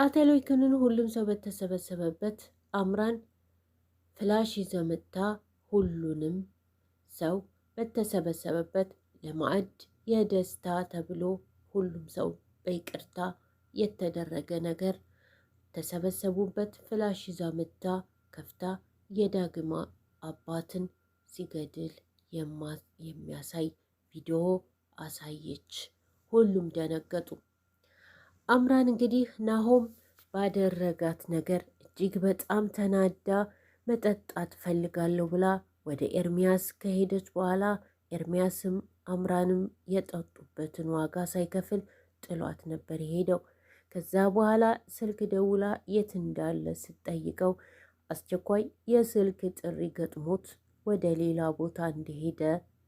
አቶ ሌኩንን ሁሉም ሰው በተሰበሰበበት አምራን ፍላሽ ይዛ መታ ሁሉንም ሰው በተሰበሰበበት ለማዕድ የደስታ ተብሎ ሁሉም ሰው በይቅርታ የተደረገ ነገር ተሰበሰቡበት። ፍላሽ ይዛ መታ ከፍታ የዳግማ አባትን ሲገድል የሚያሳይ ቪዲዮ አሳየች። ሁሉም ደነገጡ። አምራን እንግዲህ ናሆም ባደረጋት ነገር እጅግ በጣም ተናዳ መጠጣት ፈልጋለሁ ብላ ወደ ኤርሚያስ ከሄደች በኋላ ኤርሚያስም አምራንም የጠጡበትን ዋጋ ሳይከፍል ጥሏት ነበር የሄደው። ከዛ በኋላ ስልክ ደውላ የት እንዳለ ስትጠይቀው አስቸኳይ የስልክ ጥሪ ገጥሞት ወደ ሌላ ቦታ እንደሄደ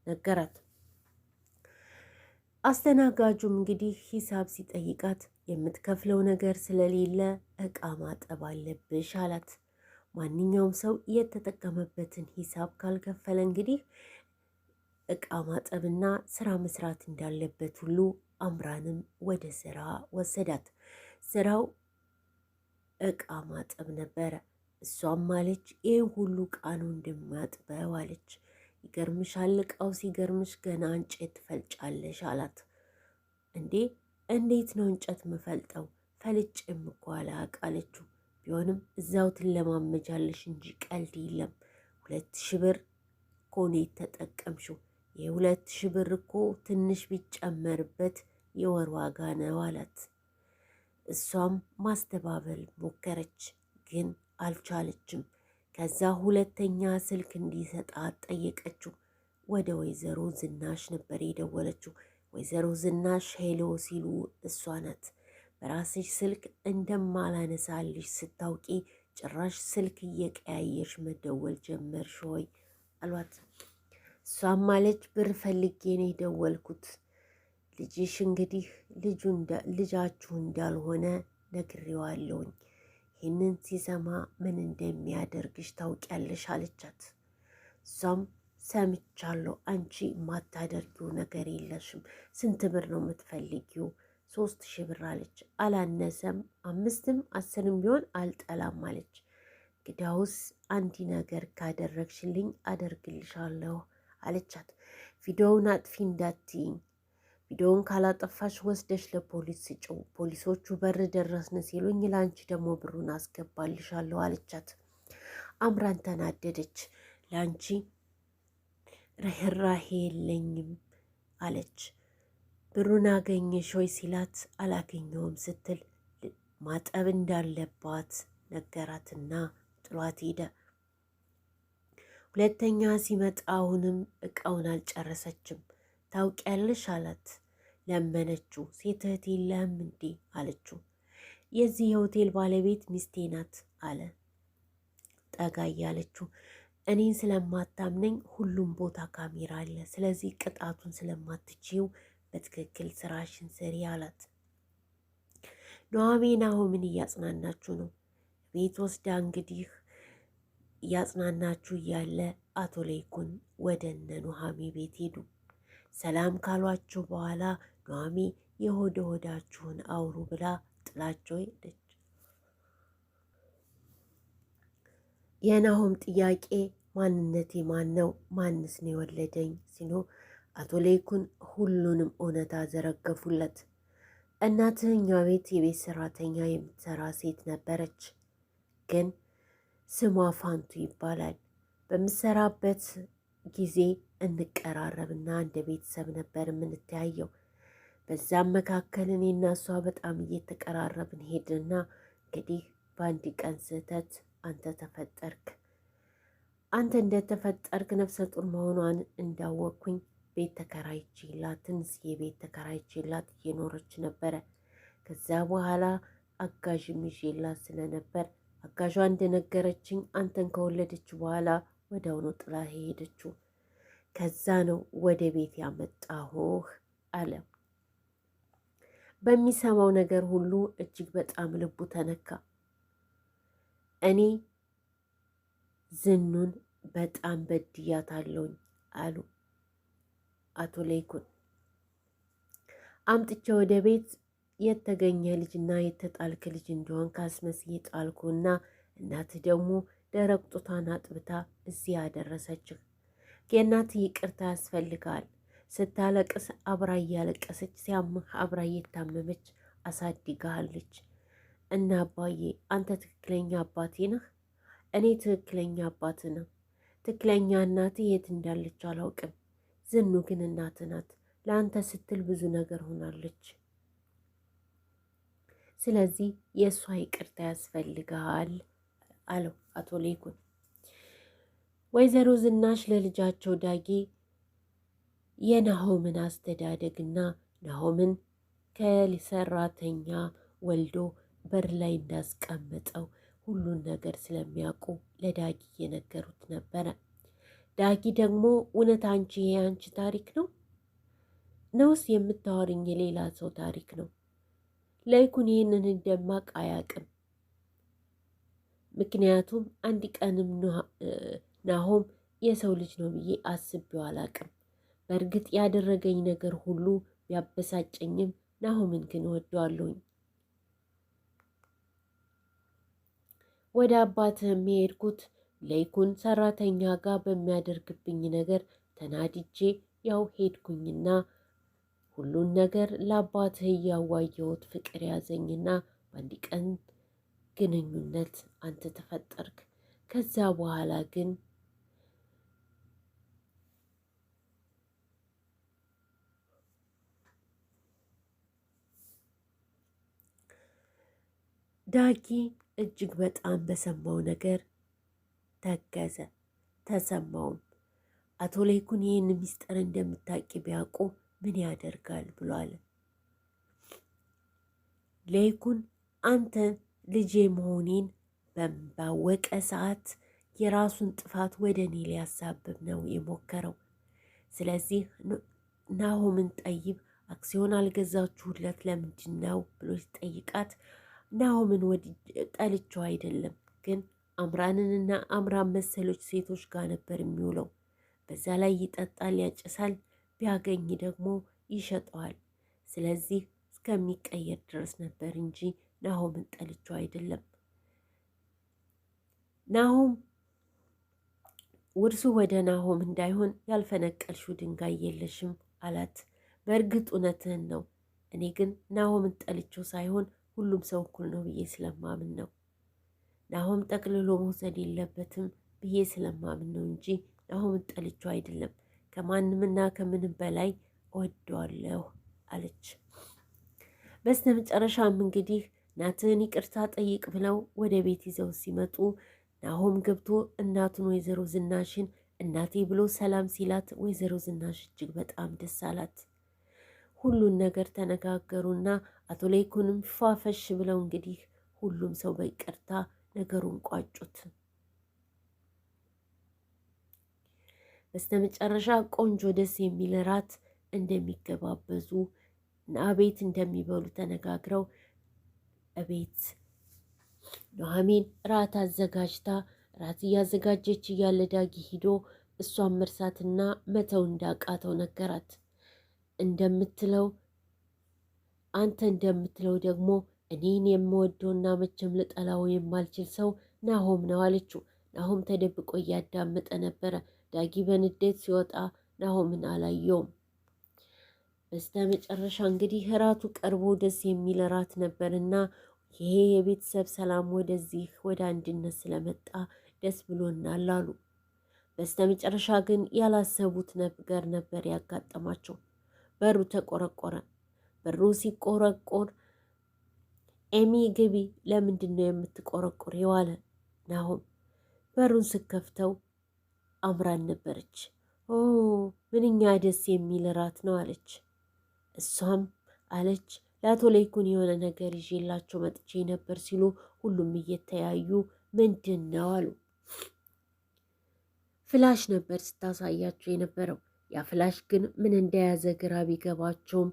ነገራት። አስተናጋጁም እንግዲህ ሂሳብ ሲጠይቃት የምትከፍለው ነገር ስለሌለ እቃ ማጠብ አለብሽ አላት። ማንኛውም ሰው የተጠቀመበትን ሂሳብ ካልከፈለ እንግዲህ እቃ ማጠብና ስራ መስራት እንዳለበት ሁሉ አምራንም ወደ ስራ ወሰዳት። ስራው እቃ ማጠብ ነበረ። እሷም አለች ይህን ሁሉ እቃ ነው እንደማጥበው አለች። ይገርምሻል፣ እቃው ሲገርምሽ ገና እንጨት ትፈልጫለሽ አላት። እንዴ እንዴት ነው እንጨት ምፈልጠው? ፈልጬም እኮ አላውቅ አለችው። ቢሆንም እዛው ትለማመጃለሽ እንጂ ቀልድ የለም። 2000 ብር እኮ ነው የተጠቀምሽው። የ2000 ብር እኮ ትንሽ ቢጨመርበት የወር ዋጋ ነው አላት። እሷም ማስተባበል ሞከረች፣ ግን አልቻለችም። ከዛ ሁለተኛ ስልክ እንዲሰጣት ጠየቀችው። ወደ ወይዘሮ ዝናሽ ነበር የደወለችው። ወይዘሮ ዝናሽ ሄሎ ሲሉ እሷ ናት። በራስሽ ስልክ እንደማላነሳልሽ ስታውቂ ጭራሽ ስልክ እየቀያየሽ መደወል ጀመርሽ ወይ አሏት። እሷም ማለች ብር ፈልጌ ነው የደወልኩት። ልጅሽ እንግዲህ ልጃችሁ እንዳልሆነ ነግሬዋለሁኝ። ይህንን ሲሰማ ምን እንደሚያደርግሽ ታውቂያለሽ አለቻት። እሷም ሰምቻለሁ፣ አንቺ የማታደርጊው ነገር የለሽም። ስንት ብር ነው የምትፈልጊው? 3000 ብር አለች። አላነሰም፣ 5ም 10ም ቢሆን አልጠላም አለች። ግዳውስ አንዲ ነገር ካደረግሽልኝ አደርግልሻለሁ አለቻት። ቪዲዮውን አጥፊ እንዳትይኝ፣ ቪዲዮውን ካላጠፋሽ ወስደሽ ለፖሊስ ስጭው። ፖሊሶቹ በር ደረስን ሲሉኝ ለአንቺ ደግሞ ብሩን አስገባልሻለሁ አለቻት። አምራን ተናደደች። ለአንቺ ርህራሄ የለኝም አለች። ብሩን አገኘሽ ወይ ሲላት አላገኘውም ስትል ማጠብ እንዳለባት ነገራትና ጥሏት ሄደ። ሁለተኛ ሲመጣ አሁንም እቃውን አልጨረሰችም። ታውቂያለሽ አላት። ለመነችው። ሴት እህት የለህም እንዴ አለችው። የዚህ የሆቴል ባለቤት ሚስቴ ናት አለ ጠጋ እያለችው። እኔን ስለማታምነኝ ሁሉም ቦታ ካሜራ አለ፣ ስለዚህ ቅጣቱን ስለማትችይው በትክክል ስራሽን ስሪ አላት። ኑሃሚን ናሆምን እያጽናናችሁ ነው። ቤት ወስዳ እንግዲህ እያጽናናችሁ እያለ አቶ ሌኩን ወደ እነ ኑሃሚ ቤት ሄዱ። ሰላም ካሏችሁ በኋላ ኑሃሚ የሆደ ሆዳችሁን አውሩ ብላ ጥላቸው ሄደች። የናሆም ጥያቄ ማንነቴ ማን ነው? ማንስ ነው የወለደኝ ሲሉ አቶ ሌኩን ሁሉንም እውነታ ዘረገፉለት። እናትህኛ ቤት የቤት ሰራተኛ የምትሰራ ሴት ነበረች፣ ግን ስሟ ፋንቱ ይባላል። በምሰራበት ጊዜ እንቀራረብና እንደ ቤተሰብ ነበር የምንተያየው። በዛም መካከል እኔና እሷ በጣም እየተቀራረብን ሄድንና እንግዲህ በአንድ ቀን ስህተት አንተ ተፈጠርክ። አንተ እንደተፈጠርክ ነፍሰ ጡር መሆኗን እንዳወቅኩኝ ቤት ተከራይቼላት ትንሽዬ ቤት ተከራይቼላት እየኖረች ነበረ። ከዛ በኋላ አጋዥም ይዤላት ስለነበር አጋዧ እንደነገረችኝ አንተን ከወለደች በኋላ ወዲያውኑ ጥላ ሄደችው። ከዛ ነው ወደ ቤት ያመጣሁህ አለ። በሚሰማው ነገር ሁሉ እጅግ በጣም ልቡ ተነካ። እኔ ዝኑን በጣም በድያታለሁኝ አሉ አቶ ሌኩን። አምጥቼ ወደ ቤት የተገኘ ልጅና የተጣልክ ልጅ እንዲሆን ካስመስዬ ጣልኩና እናትህ ደግሞ ደረቅ ጡቷን አጥብታ እዚህ ያደረሰችህ። የእናትህ ይቅርታ ያስፈልጋል። ስታለቅስ አብራ እያለቀሰች፣ ሲያምህ አብራ እየታመመች አሳድጋሃለች። እና አባዬ አንተ ትክክለኛ አባቴ ነህ። እኔ ትክክለኛ አባት ነው። ትክክለኛ እናትህ የት እንዳለች አላውቅም። ዝኑ ግን እናትህ ናት። ለአንተ ስትል ብዙ ነገር ሆናለች። ስለዚህ የእሷ ይቅርታ ያስፈልጋል አለው አቶ ሌኩን። ወይዘሮ ዝናሽ ለልጃቸው ዳጊ የናሆምን አስተዳደግና ናሆምን ከሰራተኛ ወልዶ በር ላይ እንዳስቀመጠው ሁሉን ነገር ስለሚያውቁ ለዳጊ እየነገሩት ነበረ። ዳጊ ደግሞ እውነት አንቺ ይሄ አንቺ ታሪክ ነው ነውስ የምታወሪኝ የሌላ ሰው ታሪክ ነው? ለይኩን ይህንን እንደማቅ አያውቅም። ምክንያቱም አንድ ቀንም ናሆም የሰው ልጅ ነው ብዬ አስቤው አላውቅም። በእርግጥ ያደረገኝ ነገር ሁሉ ቢያበሳጨኝም ናሆምን ግን እወደዋለሁኝ። ወደ አባትህ የሚሄድኩት ለይኩን ሰራተኛ ጋር በሚያደርግብኝ ነገር ተናድጄ ያው ሄድኩኝና ሁሉን ነገር ለአባትህ እያዋየሁት ፍቅር ያዘኝና በአንድ ቀን ግንኙነት አንተ ተፈጠርክ። ከዛ በኋላ ግን ዳጊ እጅግ በጣም በሰማው ነገር ተገዘ፣ ተሰማውም። አቶ ሌኩን ይህን ሚስጥር እንደምታውቂ ቢያውቁ ምን ያደርጋል ብሎ አለ። ሌኩን አንተ ልጄ መሆኔን ባወቀ ሰዓት የራሱን ጥፋት ወደ እኔ ሊያሳብብ ነው የሞከረው። ስለዚህ ናሆምን ጠይብ አክሲዮን አልገዛችሁለት ለምንድን ነው ብሎ ሲጠይቃት ናሆምን ጠልቼው አይደለም፣ ግን አምራንንና አምራን መሰሎች ሴቶች ጋር ነበር የሚውለው። በዛ ላይ ይጠጣል፣ ያጭሳል፣ ቢያገኝ ደግሞ ይሸጠዋል። ስለዚህ እስከሚቀየር ድረስ ነበር እንጂ ናሆምን ጠልቼው አይደለም። ናሆም ውርሱ ወደ ናሆም እንዳይሆን ያልፈነቀልሽው ድንጋይ የለሽም አላት። በእርግጥ እውነትህን ነው። እኔ ግን ናሆምን ጠልቼው ሳይሆን ሁሉም ሰው እኩል ነው ብዬ ስለማምን ነው። ናሆም ጠቅልሎ መውሰድ የለበትም ብዬ ስለማምን ነው እንጂ ናሆምን ጠልቼው አይደለም። ከማንምና ከምንም በላይ እወደዋለሁ አለች። በስተ መጨረሻም እንግዲህ እናትህን ይቅርታ ጠይቅ ብለው ወደ ቤት ይዘው ሲመጡ ናሆም ገብቶ እናቱን ወይዘሮ ዝናሽን እናቴ ብሎ ሰላም ሲላት ወይዘሮ ዝናሽ እጅግ በጣም ደስ አላት። ሁሉን ነገር ተነጋገሩና አቶ ሌኩንም ፏፈሽ ብለው እንግዲህ ሁሉም ሰው በይቅርታ ነገሩን ቋጩት። በስተመጨረሻ ቆንጆ ደስ የሚል ራት እንደሚገባበዙ እና ቤት እንደሚበሉ ተነጋግረው እቤት ኑሐሚን ራት አዘጋጅታ ራት እያዘጋጀች እያለ ዳጊ ሂዶ እሷን መርሳትና መተው እንዳቃተው ነገራት። እንደምትለው አንተ እንደምትለው ደግሞ እኔን የምወደውና መቼም ልጠላው የማልችል ሰው ናሆም ነው አለችው። ናሆም ተደብቆ እያዳመጠ ነበረ። ዳጊ በንዴት ሲወጣ ናሆምን አላየውም። በስተ መጨረሻ እንግዲህ እራቱ ቀርቦ ደስ የሚል እራት ነበርና ይሄ የቤተሰብ ሰላም ወደዚህ ወደ አንድነት ስለመጣ ደስ ብሎናል አሉ። በስተ መጨረሻ ግን ያላሰቡት ነገር ነበር ያጋጠማቸው። በሩ ተቆረቆረ። በሩ ሲቆረቆር ኤሚ ግቢ፣ ለምንድን ነው የምትቆረቆር የዋለ ናሆም በሩን ስከፍተው አምራን ነበረች። ኦ ምንኛ ደስ የሚል እራት ነው አለች። እሷም አለች ለአቶ ሌኩን የሆነ ነገር ይዤላቸው መጥቼ ነበር ሲሉ ሁሉም እየተያዩ ምንድን ነው አሉ። ፍላሽ ነበር ስታሳያቸው የነበረው። ያ ፍላሽ ግን ምን እንደያዘ ግራ ቢገባቸውም